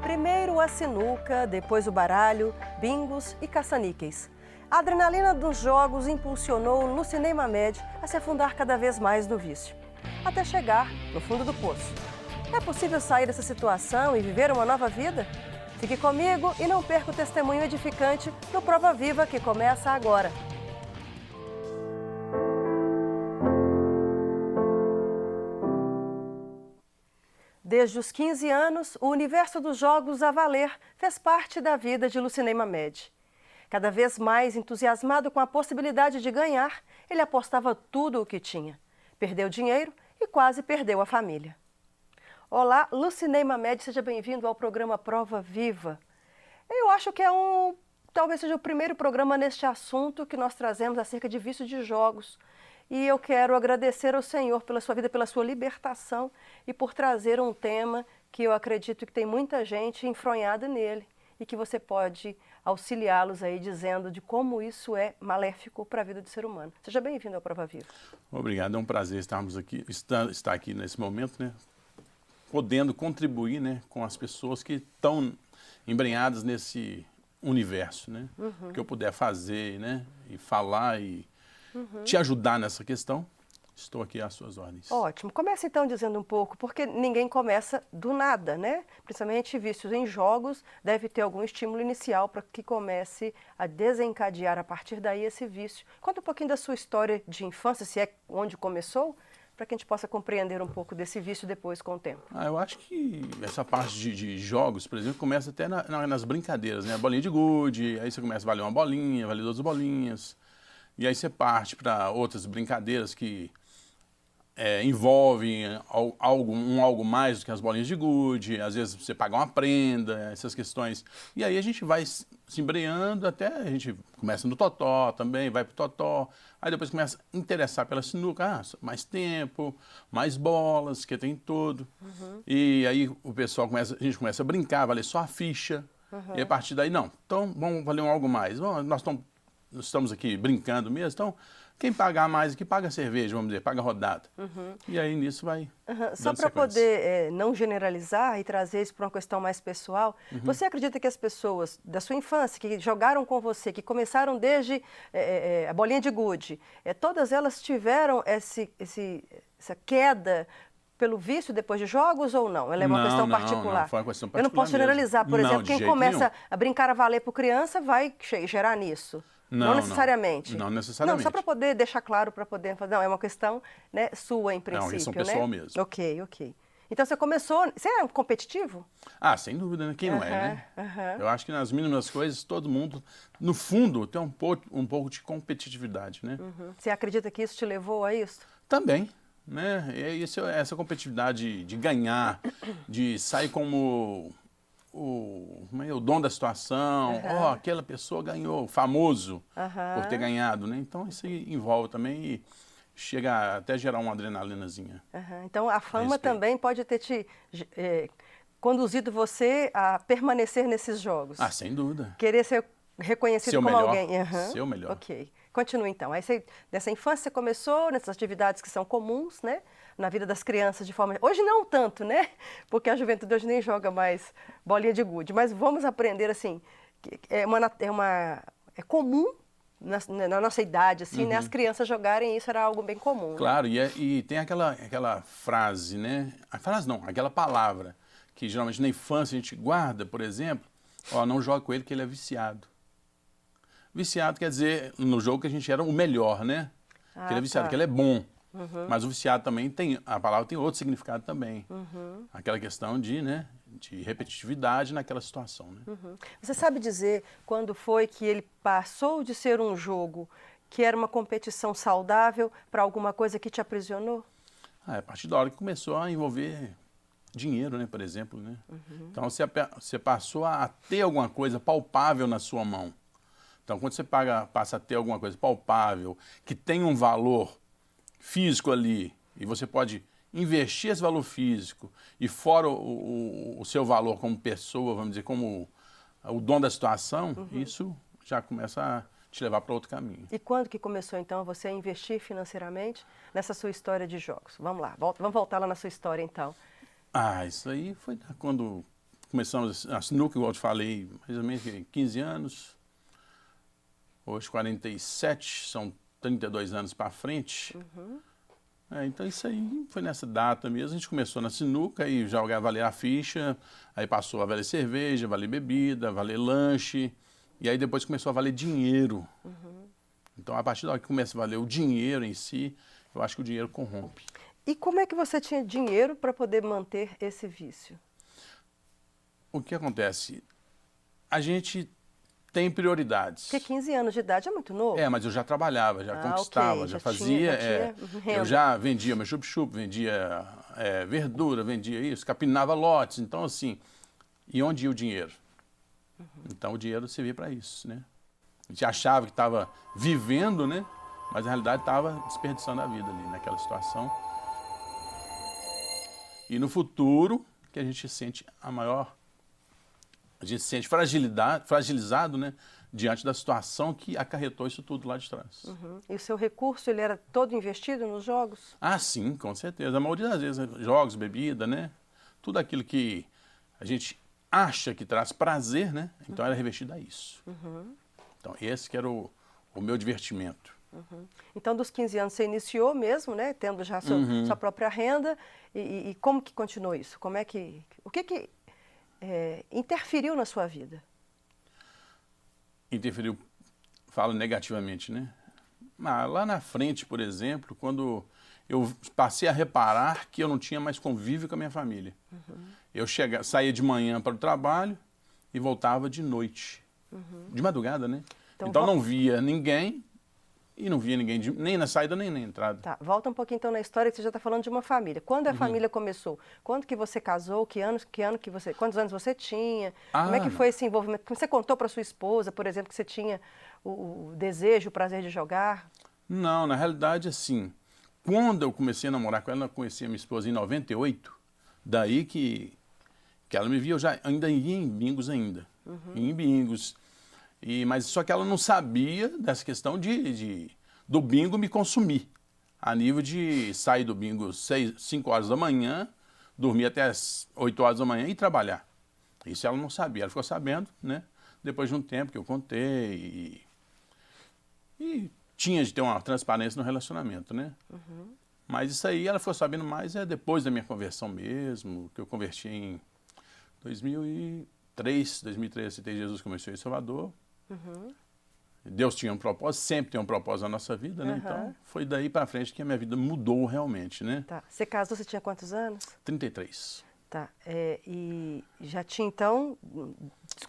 Primeiro a sinuca, depois o baralho, bingos e caça-níqueis. A adrenalina dos jogos impulsionou o Lucinei Mamed a se afundar cada vez mais no vício, até chegar no fundo do poço. É possível sair dessa situação e viver uma nova vida? Fique comigo e não perca o testemunho edificante do Prova Viva que começa agora. Desde os 15 anos, o universo dos jogos a valer fez parte da vida de Lucinei Mamed. Cada vez mais entusiasmado com a possibilidade de ganhar, ele apostava tudo o que tinha. Perdeu dinheiro e quase perdeu a família. Olá, Lucinei Mamed, seja bem-vindo ao programa Prova Viva. Eu acho que talvez seja o primeiro programa neste assunto que nós trazemos acerca de vício de jogos. E eu quero agradecer ao Senhor pela sua vida, pela sua libertação e por trazer um tema que eu acredito que tem muita gente enfronhada nele e que você pode auxiliá-los aí dizendo de como isso é maléfico para a vida do ser humano. Seja bem-vindo ao Prova Viva. Obrigado, é um prazer estar aqui nesse momento, né? Podendo contribuir, né, com as pessoas que estão embrenhadas nesse universo, né? O que eu puder fazer, né, e falar e te ajudar nessa questão, estou aqui às suas ordens. Ótimo. Comece então dizendo um pouco, porque ninguém começa do nada, né? Principalmente vícios em jogos, deve ter algum estímulo inicial para que comece a desencadear a partir daí esse vício. Conta um pouquinho da sua história de infância, se é onde começou, para que a gente possa compreender um pouco desse vício depois com o tempo. Eu acho que essa parte de jogos, por exemplo, começa até nas brincadeiras, né? A bolinha de gude, aí você começa a valer uma bolinha, valer 2 bolinhas. E aí você parte para outras brincadeiras que envolvem algo mais do que as bolinhas de gude, às vezes você paga uma prenda, essas questões. E aí a gente vai se embreando até a gente começa no totó também, vai pro totó, aí depois começa a interessar pela sinuca, mais tempo, mais bolas, que tem tudo. E aí a gente começa a brincar, valer só a ficha, e a partir daí, não, então vamos valer algo mais. Nós estamos aqui brincando mesmo, então quem pagar mais aqui paga cerveja, vamos dizer, paga rodada. E aí nisso vai Só para poder não generalizar e trazer isso para uma questão mais pessoal, você acredita que as pessoas da sua infância, que jogaram com você, que começaram desde a bolinha de gude, todas elas tiveram essa queda pelo vício depois de jogos ou não? Ela é uma questão particular? Não, foi uma questão particular. Eu não posso generalizar, por exemplo, quem começa a brincar a valer por criança vai gerar nisso. Não necessariamente. Não necessariamente. Não, só para poder deixar claro, para poder fazer. Não, é uma questão, né, sua em princípio, é uma questão pessoal mesmo. Ok. Então você começou. Você é competitivo? Sem dúvida, né? Quem não é, né? Eu acho que nas mínimas coisas todo mundo, no fundo, tem um pouco de competitividade, né? Você acredita que isso te levou a isso? Também, né? Essa competitividade de ganhar, de sair como o dono da situação, aquela pessoa ganhou, famoso por ter ganhado, né? Então isso aí envolve também e chega até a gerar uma adrenalinazinha. Então a fama também pode ter te conduzido você a permanecer nesses jogos. Sem dúvida. Querer ser reconhecido como alguém. Ser o melhor. Ok. Continua então. Aí nessa infância você começou nessas atividades que são comuns, né? Na vida das crianças de forma... Hoje não tanto, né? Porque a juventude hoje nem joga mais bolinha de gude. Mas vamos aprender assim, é comum na nossa idade, assim, né? As crianças jogarem isso era algo bem comum. Né? Claro, e tem aquela frase, né? A frase não, aquela palavra que geralmente na infância a gente guarda, por exemplo, não joga com ele que ele é viciado. Viciado quer dizer, no jogo que a gente era o melhor, né? Que ele é viciado, que ele é bom. Mas o viciado também a palavra tem outro significado também. Aquela questão de repetitividade naquela situação. Né? Você sabe dizer quando foi que ele passou de ser um jogo que era uma competição saudável para alguma coisa que te aprisionou? A partir da hora que começou a envolver dinheiro, né, por exemplo. Né? Então você passou a ter alguma coisa palpável na sua mão. Então quando você passa a ter alguma coisa palpável, que tem um valor físico ali, e você pode investir esse valor físico, e fora o seu valor como pessoa, vamos dizer, como o dono da situação, isso já começa a te levar para outro caminho. E quando que começou, então, você a investir financeiramente nessa sua história de jogos? Vamos lá, vamos voltar lá na sua história, então. Isso aí foi quando começamos a sinuca, igual eu te falei, mais ou menos 15 anos. Hoje 47, são 32 anos para frente. Então isso aí foi nessa data mesmo. A gente começou na sinuca e já valer a ficha, aí passou a valer cerveja, valer bebida, valer lanche, e aí depois começou a valer dinheiro. Então a partir da hora que começa a valer o dinheiro em si, eu acho que o dinheiro corrompe. E como é que você tinha dinheiro para poder manter esse vício? O que acontece? A gente tem prioridades. Porque 15 anos de idade é muito novo. Mas eu já trabalhava, já conquistava, ok, já já fazia. tinha renda. Eu já vendia meu chup-chup, vendia verdura, vendia isso, capinava lotes. Então, assim, e onde ia o dinheiro? Então, o dinheiro servia para isso, né? A gente achava que estava vivendo, né? Mas, na realidade, estava desperdiçando a vida ali, naquela situação. E no futuro, que a gente sente a gente se sente fragilizado, né, diante da situação que acarretou isso tudo lá de trás. E o seu recurso, ele era todo investido nos jogos? Ah, sim, com certeza. A maioria das vezes, jogos, bebida, né? Tudo aquilo que a gente acha que traz prazer, né? Então era revestido a isso. Então esse que era o meu divertimento. Então, dos 15 anos, você iniciou mesmo, né? Tendo já sua própria renda. E como que continuou isso? O que interferiu na sua vida? Interferiu, falo negativamente, né? Mas lá na frente, por exemplo, quando eu passei a reparar que eu não tinha mais convívio com a minha família. Eu saía de manhã para o trabalho e voltava de noite. De madrugada, né? Então não via ninguém e não via ninguém nem na saída nem na entrada. Tá, volta um pouquinho então na história que você já está falando de uma família. Quando a família começou? Quando que você casou? Quantos anos você tinha? Como é que foi esse envolvimento? Como você contou para sua esposa, por exemplo, que você tinha o desejo, o prazer de jogar? Não, na realidade, assim, quando eu comecei a namorar com ela, eu conheci a minha esposa em 98, daí que ela me via, eu já ainda ia em bingos ainda, em bingos. Mas só que ela não sabia dessa questão do bingo me consumir. A nível de sair do bingo 5 horas da manhã, dormir até as 8 horas da manhã e trabalhar. Isso ela não sabia. Ela ficou sabendo, né? Depois de um tempo que eu contei. E tinha de ter uma transparência no relacionamento, né? Mas isso aí ela ficou sabendo mais depois da minha conversão mesmo, que eu converti em 2003, aceitei Jesus como Senhor e Salvador. Deus tinha um propósito, sempre tem um propósito na nossa vida, né? Então, foi daí para frente que a minha vida mudou realmente, né? Tá. Você casou, você tinha quantos anos? 33. Tá. E já tinha, então,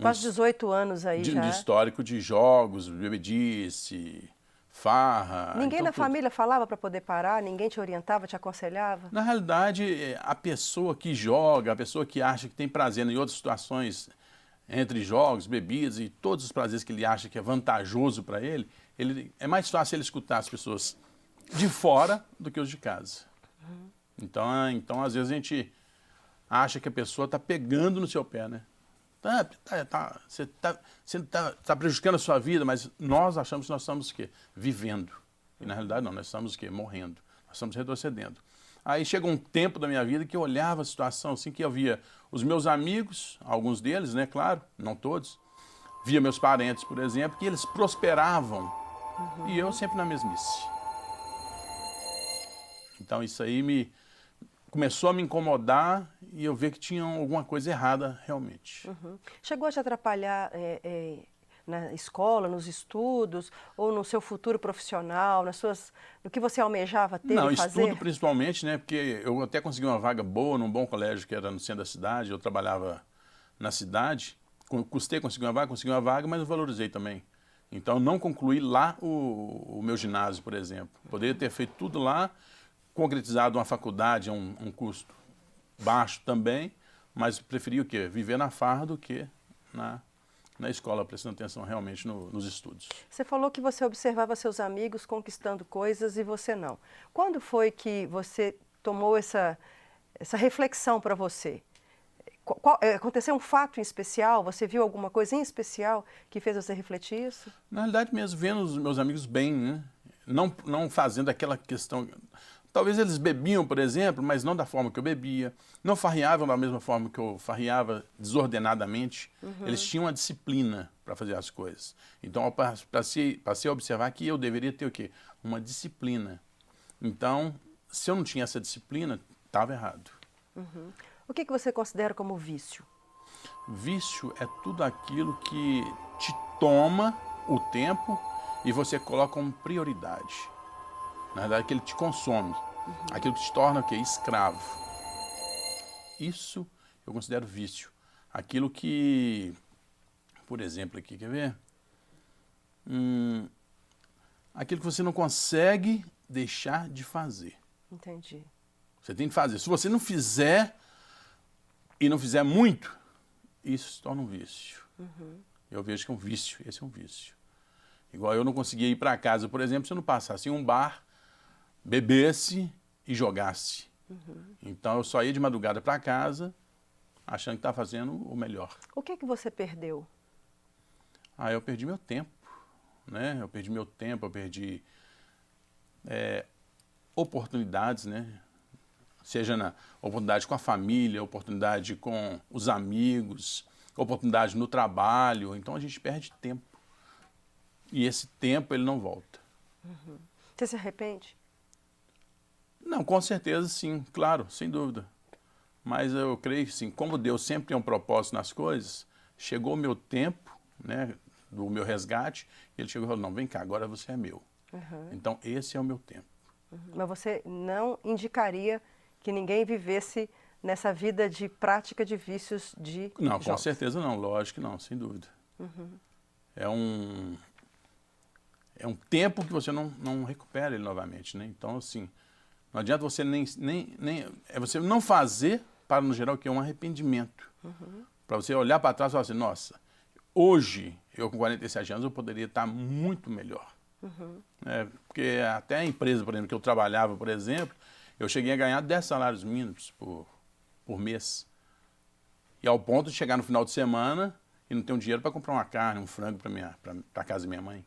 quase 18 anos aí já? De histórico de jogos, bebedice, farra... Ninguém então, na família falava para poder parar? Ninguém te orientava, te aconselhava? Na realidade, a pessoa que joga, a pessoa que acha que tem prazer em outras situações... entre jogos, bebidas e todos os prazeres que ele acha que é vantajoso para ele, é mais fácil ele escutar as pessoas de fora do que os de casa. Então, às vezes a gente acha que a pessoa está pegando no seu pé, né? Você está prejudicando a sua vida, mas nós achamos que nós estamos o quê? Vivendo. E na realidade não, nós estamos o quê? Morrendo. Nós estamos retrocedendo. Aí chega um tempo da minha vida que eu olhava a situação assim, que eu via os meus amigos, alguns deles, né, claro, não todos, via meus parentes, por exemplo, que eles prosperavam e eu sempre na mesmice. Então isso aí começou a me incomodar e eu vi que tinha alguma coisa errada realmente. Chegou a te atrapalhar na escola, nos estudos, ou no seu futuro profissional, no que você almejava ter e fazer? Estudo principalmente, né? Porque eu até consegui uma vaga boa num bom colégio que era no centro da cidade, eu trabalhava na cidade, custei conseguir uma vaga, mas eu valorizei também. Então, não concluí lá o meu ginásio, por exemplo. Poderia ter feito tudo lá, concretizado uma faculdade a um custo baixo também, mas preferi o quê? Viver na farra do que na escola, prestando atenção realmente nos estudos. Você falou que você observava seus amigos conquistando coisas e você não. Quando foi que você tomou essa reflexão para você? Aconteceu um fato em especial? Você viu alguma coisa em especial que fez você refletir isso? Na realidade mesmo, vendo os meus amigos bem, né? Não fazendo aquela questão... Talvez eles bebiam, por exemplo, mas não da forma que eu bebia. Não farreavam da mesma forma que eu farreava, desordenadamente. Eles tinham uma disciplina para fazer as coisas. Então, eu passei a observar que eu deveria ter o quê? Uma disciplina. Então, se eu não tinha essa disciplina, estava errado. O que você considera como vício? Vício é tudo aquilo que te toma o tempo e você coloca como prioridade. Na verdade, aquilo que te consome. Aquilo que te torna o quê? Escravo. Isso eu considero vício. Aquilo que, por exemplo, aqui, quer ver? Aquilo que você não consegue deixar de fazer. Entendi. Você tem que fazer. Se você não fizer e não fizer muito, isso se torna um vício. Eu vejo que é um vício. Esse é um vício. Igual eu não conseguia ir para casa, por exemplo, se eu não passasse em um bar, bebesse e jogasse. Então eu só ia de madrugada para casa, achando que estava fazendo o melhor. O que você perdeu? Eu perdi meu tempo, né? Eu perdi meu tempo, eu perdi oportunidades, né? Seja na oportunidade com a família, oportunidade com os amigos, oportunidade no trabalho. Então a gente perde tempo. E esse tempo ele não volta. Você se arrepende? Não, com certeza sim, claro, sem dúvida. Mas eu creio que sim, como Deus sempre tem um propósito nas coisas, chegou o meu tempo, né, do meu resgate, e ele chegou e falou, não, vem cá, agora você é meu. Então esse é o meu tempo. Mas você não indicaria que ninguém vivesse nessa vida de prática de vícios de Não, com jogos? certeza não, lógico que não, sem dúvida. É um tempo que você não recupera ele novamente, né? Então, assim, não adianta você é você não fazer para, no geral, que é um arrependimento. Para você olhar para trás e falar assim, nossa, hoje, eu com 47 anos, eu poderia estar muito melhor. Porque até a empresa, por exemplo, que eu trabalhava, por exemplo, eu cheguei a ganhar 10 salários mínimos por mês. E ao ponto de chegar no final de semana e não ter um dinheiro para comprar uma carne, um frango para a casa da minha mãe.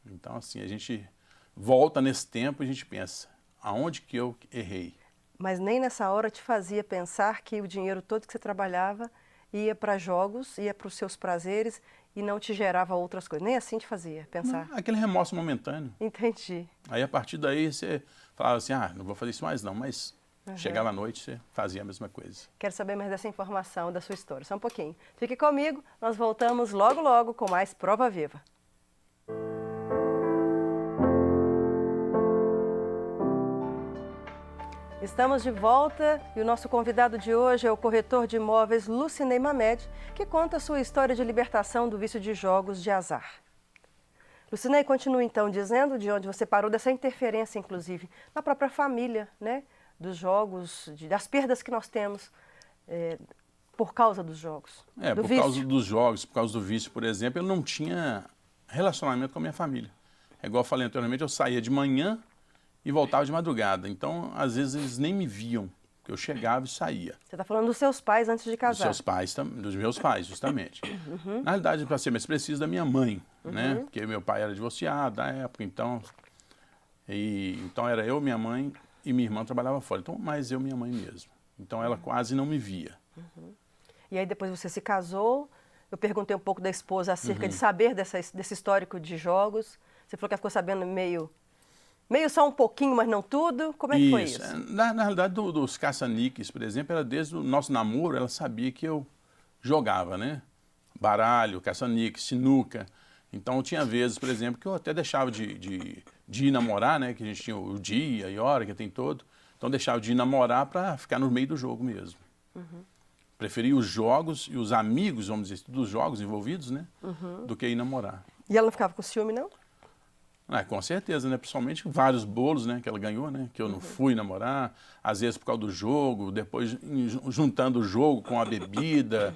Então, assim, a gente volta nesse tempo e a gente pensa, aonde que eu errei? Mas nem nessa hora te fazia pensar que o dinheiro todo que você trabalhava ia para jogos, ia para os seus prazeres e não te gerava outras coisas. Nem assim te fazia pensar. Não, aquele remorso momentâneo. Entendi. Aí, a partir daí, você falava assim, não vou fazer isso mais não, mas chegava à noite, você fazia a mesma coisa. Quero saber mais dessa informação, da sua história. Só um pouquinho. Fique comigo, nós voltamos logo, logo com mais Prova Viva. Estamos de volta e o nosso convidado de hoje é o corretor de imóveis Lucinei Mamed, que conta a sua história de libertação do vício de jogos de azar. Lucinei, continua então dizendo de onde você parou dessa interferência, inclusive, na própria família, né? Dos jogos, das perdas que nós temos por causa dos jogos, do vício. Causa dos jogos, por causa do vício, por exemplo, eu não tinha relacionamento com a minha família. É igual eu falei anteriormente, eu saía de manhã e voltava de madrugada. Então, às vezes, eles nem me viam, porque eu chegava e saía. Você está falando dos seus pais antes de casar? Dos meus pais, justamente. Na realidade, para ser mais preciso, da minha mãe, né? Porque meu pai era divorciado na época, então era eu, minha mãe e minha irmã trabalhava fora. Então, mais eu, minha mãe mesmo. Então, ela quase não me via. E aí, depois você se casou. Eu perguntei um pouco da esposa acerca de saber desse histórico de jogos. Você falou que ela ficou sabendo meio só um pouquinho, mas não tudo. Como é que foi isso? Na realidade, dos caça-níqueis, por exemplo, ela, desde o nosso namoro, ela sabia que eu jogava, né? Baralho, caça-níqueis, sinuca. Então, tinha vezes, por exemplo, que eu até deixava de ir namorar, né? Que a gente tinha o dia e hora, que tem todo. Então, deixava de ir namorar para ficar no meio do jogo mesmo. Preferia os jogos e os amigos, vamos dizer, dos jogos envolvidos, né? Do que ir namorar. E ela não ficava com ciúme, não? Com certeza, né? Principalmente vários bolos, né, que ela ganhou, né? Que eu não fui namorar, às vezes por causa do jogo, depois juntando o jogo com a bebida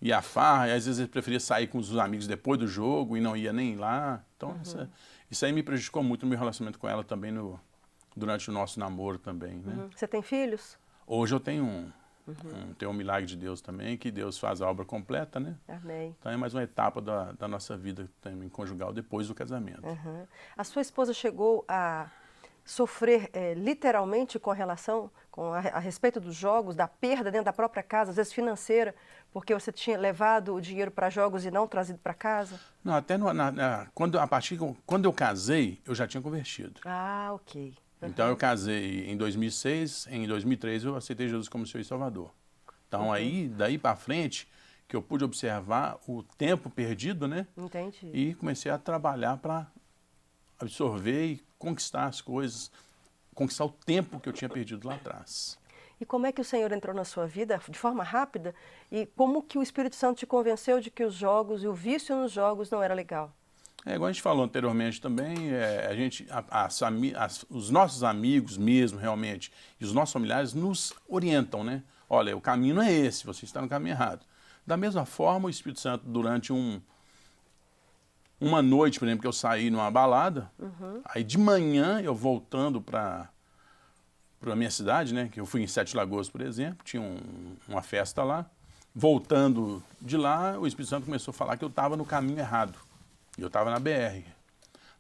e a farra, e às vezes eu preferia sair com os amigos depois do jogo e não ia nem lá. Então, isso aí me prejudicou muito no meu relacionamento com ela também, durante o nosso namoro também, né? Você tem filhos? Hoje eu tenho tenho um milagre de Deus também, que Deus faz a obra completa, né? Amém. Então é mais uma etapa da nossa vida também conjugal depois do casamento. A sua esposa chegou a sofrer literalmente com relação, a respeito dos jogos, da perda dentro da própria casa, às vezes financeira, porque você tinha levado o dinheiro para jogos e não trazido para casa? Não, até quando eu casei, eu já tinha convertido. Ah, ok. Então eu casei em 2006, em 2003 eu aceitei Jesus como Senhor e Salvador. Então aí, daí para frente, que eu pude observar o tempo perdido, né? Entendi. E comecei a trabalhar para absorver e conquistar as coisas, conquistar o tempo que eu tinha perdido lá atrás. E como é que o Senhor entrou na sua vida de forma rápida? E como que o Espírito Santo te convenceu de que os jogos e o vício nos jogos não era legal? Igual a gente falou anteriormente também, os nossos amigos mesmo, realmente, e os nossos familiares nos orientam, né? Olha, o caminho não é esse, você está no caminho errado. Da mesma forma, o Espírito Santo, durante uma noite, por exemplo, que eu saí numa balada, aí de manhã, eu voltando para a minha cidade, né? Que eu fui em Sete Lagoas, por exemplo, tinha uma festa lá. Voltando de lá, o Espírito Santo começou a falar que eu estava no caminho errado. E eu estava na BR.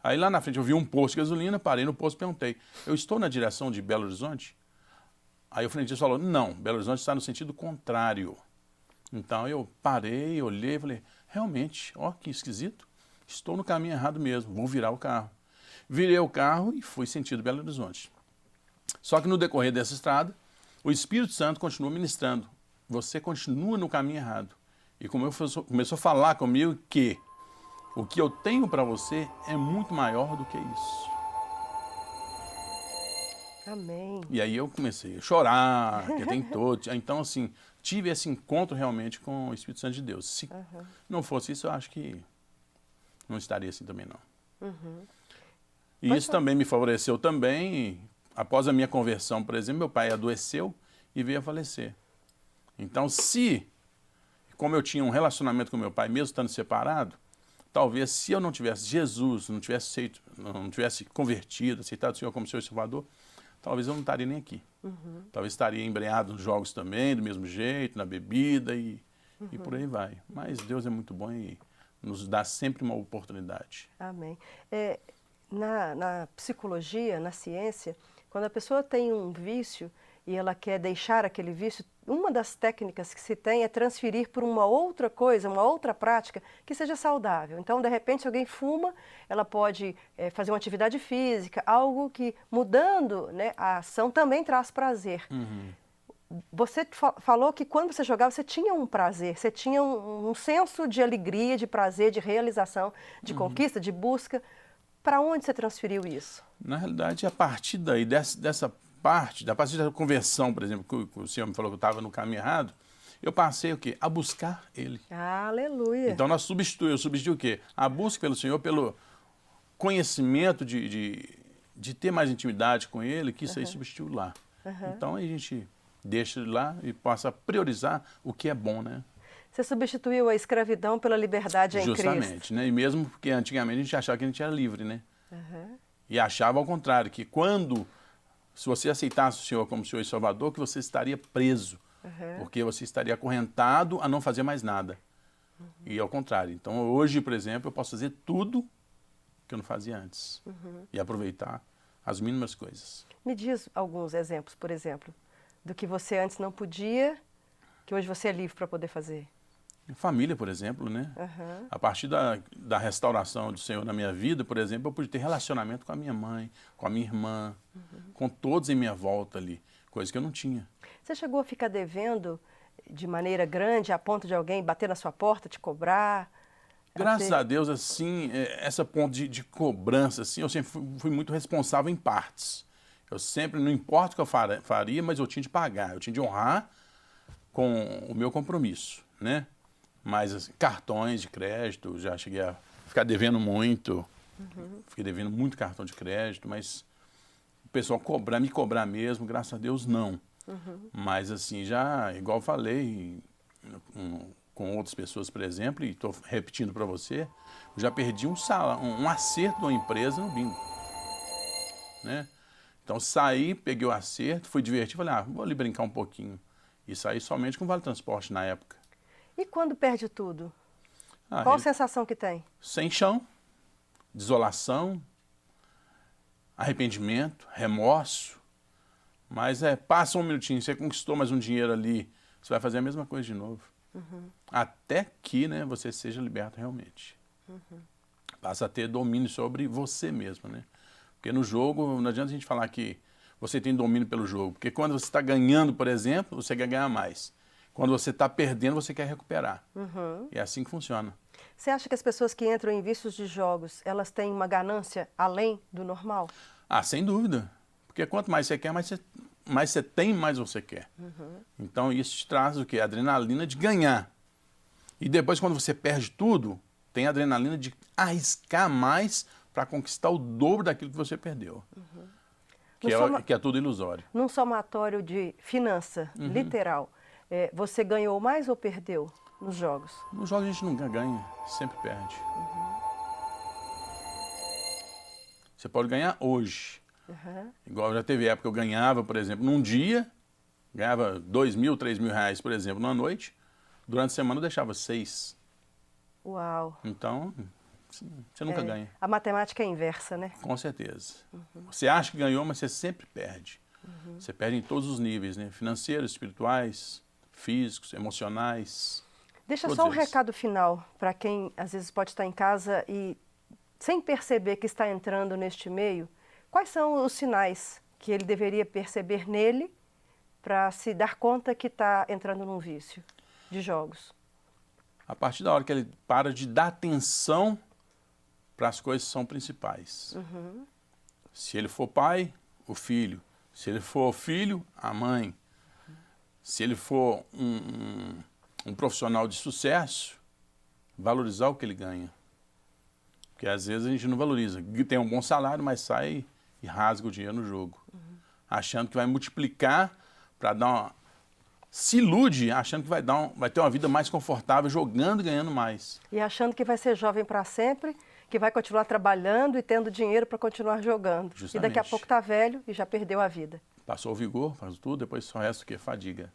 Aí lá na frente eu vi um posto de gasolina, parei no posto e perguntei, eu estou na direção de Belo Horizonte? Aí o frentista falou, não, Belo Horizonte está no sentido contrário. Então eu parei, olhei e falei, realmente, ó que esquisito, estou no caminho errado mesmo, vou virar o carro. Virei o carro e fui sentido Belo Horizonte. Só que no decorrer dessa estrada, o Espírito Santo continua ministrando. Você continua no caminho errado. E começou a falar comigo que o que eu tenho para você é muito maior do que isso. Amém. E aí eu comecei a chorar, que tem todo. Então, assim, tive esse encontro realmente com o Espírito Santo de Deus. Se não fosse isso, eu acho que não estaria assim também, não. E isso também me favoreceu também. Após a minha conversão, por exemplo, meu pai adoeceu e veio a falecer. Então, como eu tinha um relacionamento com meu pai, mesmo estando separado, talvez se eu não tivesse Jesus, não tivesse convertido, aceitado o Senhor como Senhor e Salvador, talvez eu não estaria nem aqui. Talvez estaria embrenhado nos jogos também, do mesmo jeito, na bebida e por aí vai. Mas Deus é muito bom e nos dá sempre uma oportunidade. Amém. Na psicologia, na ciência, quando a pessoa tem um vício e ela quer deixar aquele vício, uma das técnicas que se tem é transferir por uma outra coisa, uma outra prática que seja saudável. Então, de repente, se alguém fuma, ela pode fazer uma atividade física, algo que, mudando, né, a ação, também traz prazer. Você falou que quando você jogava, você tinha um prazer, você tinha um senso de alegria, de prazer, de realização, de conquista, de busca. Para onde você transferiu isso? Na realidade, a partir daí, dessa parte, da partir da conversão, por exemplo, que o Senhor me falou que eu estava no caminho errado, eu passei o quê? A buscar Ele. Aleluia! Então, eu substituí o quê? A busca pelo Senhor, pelo conhecimento de ter mais intimidade com Ele, que isso aí substituiu lá. Então, aí a gente deixa Ele lá e passa a priorizar o que é bom, né? Você substituiu a escravidão pela liberdade em Cristo. Justamente, né? E mesmo porque antigamente a gente achava que a gente era livre, né? E achava ao contrário, que se você aceitasse o Senhor como Senhor e Salvador, que você estaria preso, porque você estaria acorrentado a não fazer mais nada. E ao contrário. Então hoje, por exemplo, eu posso fazer tudo que eu não fazia antes e aproveitar as mínimas coisas. Me diz alguns exemplos, por exemplo, do que você antes não podia, que hoje você é livre para poder fazer. Família, por exemplo, né? A partir da restauração do Senhor na minha vida, por exemplo, eu pude ter relacionamento com a minha mãe, com a minha irmã, com todos em minha volta ali, coisa que eu não tinha. Você chegou a ficar devendo de maneira grande, a ponto de alguém bater na sua porta, te cobrar? Graças a Deus, assim, essa ponto de cobrança, assim, eu sempre fui muito responsável em partes. Eu sempre, não importa o que eu faria, mas eu tinha de pagar, eu tinha de honrar com o meu compromisso, né? Mas assim, cartões de crédito, já cheguei a ficar devendo muito. Fiquei devendo muito cartão de crédito, mas o pessoal me cobrar mesmo, graças a Deus, não. Mas assim, já, igual eu falei com outras pessoas, por exemplo, e estou repetindo para você, eu já perdi um acerto de uma empresa no bingo. Né? Então saí, peguei o acerto, fui divertir, falei, vou ali brincar um pouquinho. E saí somente com Vale Transporte na época. E quando perde tudo? Qual a sensação que tem? Sem chão, desolação. arrependimento, remorso, mas passa um minutinho, você conquistou mais um dinheiro ali, você vai fazer a mesma coisa de novo. Até que, né, você seja liberto realmente. Passa a ter domínio sobre você mesmo, né? Porque no jogo, não adianta a gente falar que você tem domínio pelo jogo, porque quando você está ganhando, por exemplo, você quer ganhar mais. Quando você está perdendo, você quer recuperar. E é assim que funciona. Você acha que as pessoas que entram em vícios de jogos, elas têm uma ganância além do normal? Ah, sem dúvida. Porque quanto mais você quer, mais você tem, mais você quer. Então isso te traz o quê? A adrenalina de ganhar. E depois, quando você perde tudo, tem a adrenalina de arriscar mais para conquistar o dobro daquilo que você perdeu. Que é tudo ilusório. Num somatório de finança, literal, você ganhou mais ou perdeu nos jogos? Nos jogos a gente nunca ganha, sempre perde. Você pode ganhar hoje. Igual já teve época que eu ganhava, por exemplo, num dia, ganhava 2 mil, 3 mil reais, por exemplo, numa noite. Durante a semana eu deixava 6. Uau! Então, você nunca ganha. A matemática é inversa, né? Com certeza. Você acha que ganhou, mas você sempre perde. Você perde em todos os níveis, né? Financeiros, espirituais, físicos, emocionais. Deixa só um recado final para quem às vezes pode estar em casa e sem perceber que está entrando neste meio. Quais são os sinais que ele deveria perceber nele para se dar conta que está entrando num vício de jogos? A partir da hora que ele para de dar atenção para as coisas que são principais. Se ele for pai, o filho. Se ele for filho, a mãe. Se ele for um profissional de sucesso, valorizar o que ele ganha. Porque às vezes a gente não valoriza. Tem um bom salário, mas sai e rasga o dinheiro no jogo. Achando que vai multiplicar para dar uma... Se ilude achando que vai ter uma vida mais confortável jogando e ganhando mais. E achando que vai ser jovem para sempre, que vai continuar trabalhando e tendo dinheiro para continuar jogando. Justamente. E daqui a pouco está velho e já perdeu a vida. Passou o vigor, faz tudo, depois só resta o quê? Fadiga.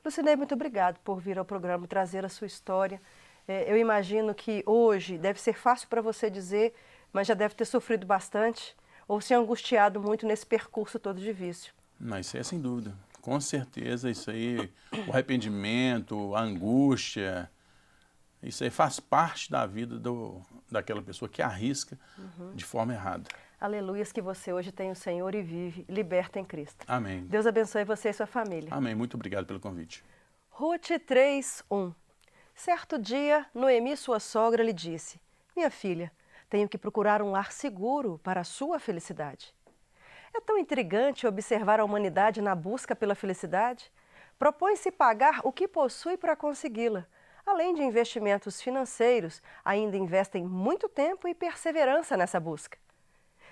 Lucinei, muito obrigado por vir ao programa e trazer a sua história. Eu imagino que hoje deve ser fácil para você dizer, mas já deve ter sofrido bastante ou se angustiado muito nesse percurso todo de vício. Não, isso aí é sem dúvida. Com certeza, isso aí, o arrependimento, a angústia, isso aí faz parte da vida daquela pessoa que arrisca de forma errada. Aleluias, que você hoje tem o Senhor e vive liberta em Cristo. Amém. Deus abençoe você e sua família. Amém. Muito obrigado pelo convite. Ruth 3:1. Certo dia, Noemi, sua sogra, lhe disse: minha filha, tenho que procurar um lar seguro para a sua felicidade. É tão intrigante observar a humanidade na busca pela felicidade. Propõe-se pagar o que possui para consegui-la. Além de investimentos financeiros, ainda investem muito tempo e perseverança nessa busca.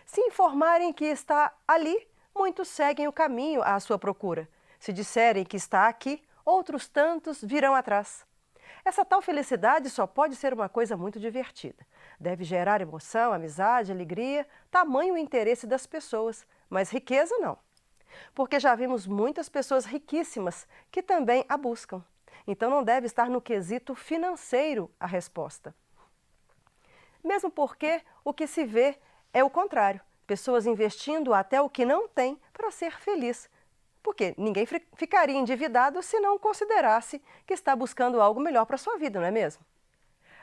Se informarem que está ali, muitos seguem o caminho à sua procura. Se disserem que está aqui, outros tantos virão atrás. Essa tal felicidade só pode ser uma coisa muito divertida. Deve gerar emoção, amizade, alegria, tamanho o interesse das pessoas, mas riqueza não. Porque já vimos muitas pessoas riquíssimas que também a buscam. Então não deve estar no quesito financeiro a resposta. Mesmo porque o que se vê é o contrário. Pessoas investindo até o que não tem para ser feliz. Porque ninguém ficaria endividado se não considerasse que está buscando algo melhor para a sua vida, não é mesmo?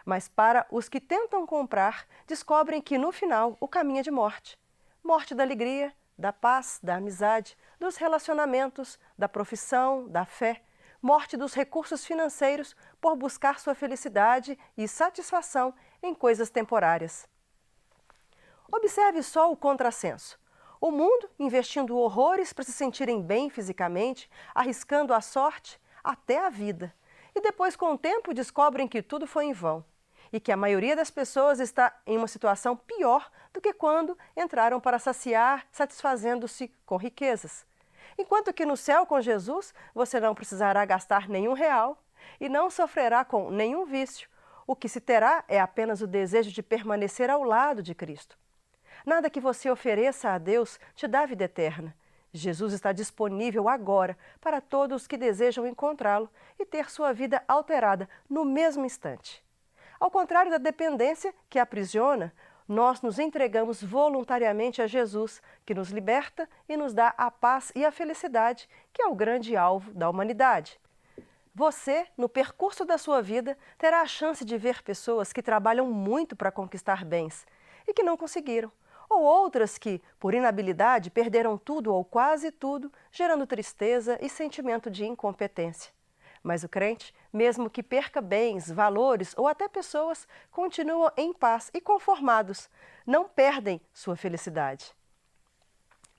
Mas para os que tentam comprar, descobrem que no final o caminho é de morte. Morte da alegria, da paz, da amizade, dos relacionamentos, da profissão, da fé. Morte dos recursos financeiros por buscar sua felicidade e satisfação em coisas temporárias. Observe só o contrassenso. O mundo investindo horrores para se sentirem bem fisicamente, arriscando a sorte, até a vida. E depois, com o tempo, descobrem que tudo foi em vão. E que a maioria das pessoas está em uma situação pior do que quando entraram para saciar, satisfazendo-se com riquezas. Enquanto que no céu com Jesus, você não precisará gastar nenhum real e não sofrerá com nenhum vício. O que se terá é apenas o desejo de permanecer ao lado de Cristo. Nada que você ofereça a Deus te dá vida eterna. Jesus está disponível agora para todos que desejam encontrá-lo e ter sua vida alterada no mesmo instante. Ao contrário da dependência que aprisiona, nós nos entregamos voluntariamente a Jesus, que nos liberta e nos dá a paz e a felicidade, que é o grande alvo da humanidade. Você, no percurso da sua vida, terá a chance de ver pessoas que trabalham muito para conquistar bens e que não conseguiram, ou outras que, por inabilidade, perderam tudo ou quase tudo, gerando tristeza e sentimento de incompetência. Mas o crente, mesmo que perca bens, valores ou até pessoas, continuam em paz e conformados, não perdem sua felicidade.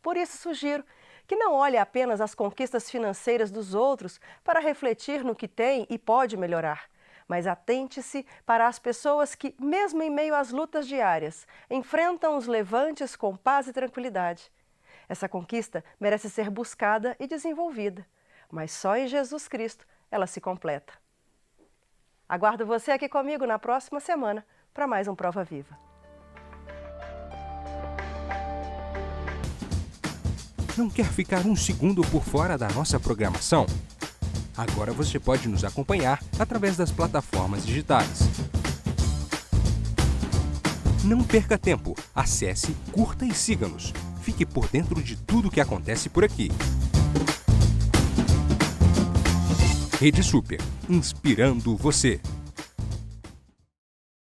Por isso sugiro que não olhe apenas as conquistas financeiras dos outros para refletir no que tem e pode melhorar, mas atente-se para as pessoas que, mesmo em meio às lutas diárias, enfrentam os levantes com paz e tranquilidade. Essa conquista merece ser buscada e desenvolvida, mas só em Jesus Cristo ela se completa. Aguardo você aqui comigo na próxima semana para mais um Prova Viva. Não quer ficar um segundo por fora da nossa programação? Agora você pode nos acompanhar através das plataformas digitais. Não perca tempo, acesse, curta e siga-nos. Fique por dentro de tudo o que acontece por aqui. Rede Super, inspirando você.